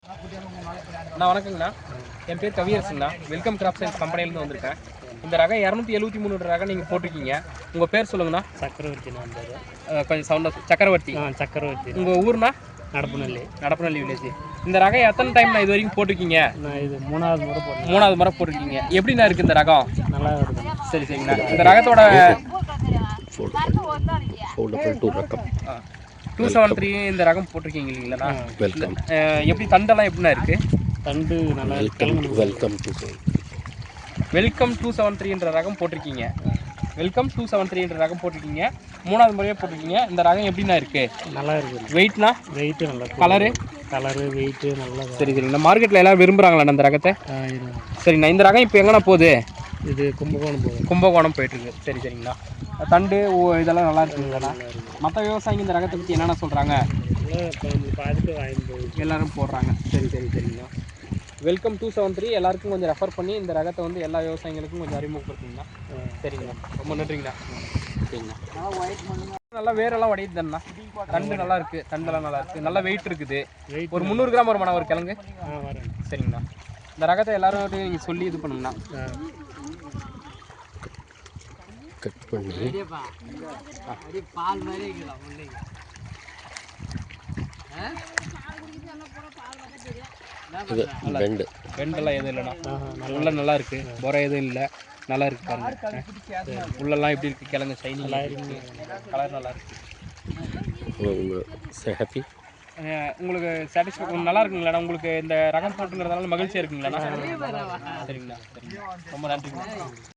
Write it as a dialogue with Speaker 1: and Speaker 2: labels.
Speaker 1: அண்ணா வணக்கங்கண்ணா. என் பேர் கவியரசுங்கண்ணா. Welcome graph science கம்பெனிலேருந்து வந்திருக்கேன். இந்த ரகம் 273 ரகம் நீங்கள் போட்டிருக்கீங்க. உங்கள் பேர் சொல்லுங்கண்ணா.
Speaker 2: சக்கரவர்த்தி.
Speaker 1: கொஞ்சம் சவுண்டாக. சக்கரவர்த்தி.
Speaker 2: சக்கரவர்த்தி.
Speaker 1: உங்கள் ஊர்னா? நடப்பநல்லி வில்லேஜ். இந்த ரகம் எத்தனை டைம் நான் இது வரைக்கும் போட்டிருக்கீங்க?
Speaker 2: நான் இது மூணாவது
Speaker 1: முறை போட்டிருக்கீங்க. எப்படிண்ணா இருக்குது இந்த ரகம்?
Speaker 2: நல்லா இருக்குது.
Speaker 1: சரிங்கண்ணா. இந்த ரகத்தோட 273 இந்த ரகம் போட்டிருக்கீங்க இல்லைங்களா? எப்படி தண்டெல்லாம் எப்படின்னா இருக்கு?
Speaker 2: தண்டு நல்லா
Speaker 1: வெல்கம் 273 ரகம் போட்டிருக்கீங்க. வெல்கம் 273 ரகம் போட்டிருக்கீங்க. மூணாவது முறையாக போட்டிருக்கீங்க. இந்த ரகம் எப்படின்னா இருக்கு?
Speaker 2: நல்லா இருக்குது.
Speaker 1: வெயிட்னா?
Speaker 2: வெயிட்டு நல்லா. கலரு வெயிட்டு நல்லா.
Speaker 1: சரிங்கண்ணா. மார்க்கெட்டில் எல்லாம் விரும்புகிறாங்களா இந்த ரகத்தை? சரிங்கண்ணா. இந்த ரகம் இப்போ எங்கண்ணா போகுது?
Speaker 2: இது
Speaker 1: கும்பகோணம் போயிட்டுருக்கு. சரிங்கண்ணா. தண்டு இதெல்லாம் நல்லா இருக்குங்களா? மற்ற விவசாயிங்க இந்த ரகத்தை பற்றி என்னென்ன சொல்கிறாங்க? எல்லோரும் போடுறாங்க. சரிங்கண்ணா. வெல்கம் 273 எல்லாருக்கும் கொஞ்சம் ரெஃபர் பண்ணி இந்த ரகத்தை வந்து எல்லா விவசாயிகளுக்கும் கொஞ்சம் அறிமுகப்படுத்துங்கண்ணா. சரிங்கண்ணா. ரொம்ப நன்றிங்கண்ணா. சரிங்கண்ணா. நல்லா வேரெல்லாம் உடையுது தானே? தண்டு நல்லா இருக்குது. தண்டெல்லாம் நல்லா இருக்குது. நல்லா வெயிட் இருக்குது. ஒரு 300 கிராம் வருமாண்ணா ஒரு கிழங்கு? சரிங்கண்ணா. இந்த ரகத்தை எல்லாரும் நீங்கள் சொல்லி இது பண்ணுங்கண்ணா.
Speaker 3: கட் பண்ணி
Speaker 1: பெண்டெல்லாம் எதுவும் இல்லைண்ணா. உள்ள நல்லா இருக்கு. புறை எதுவும் இல்லை. நல்லா இருக்கு பாருங்க. உள்ளெல்லாம் எப்படி இருக்கு? கிழங்கு ஷைனிங் இருக்கு. கலர் நல்லா இருக்கு. உங்களுக்கு சாட்டிஸ்ஃபேக்ஷன் நல்லா இருக்குங்களா? உங்களுக்கு இந்த ரகம் போட்டுங்கிறதுனால மகிழ்ச்சியாக இருக்குங்களா? சரிங்கண்ணா. ரொம்ப நன்றிங்கண்ணா.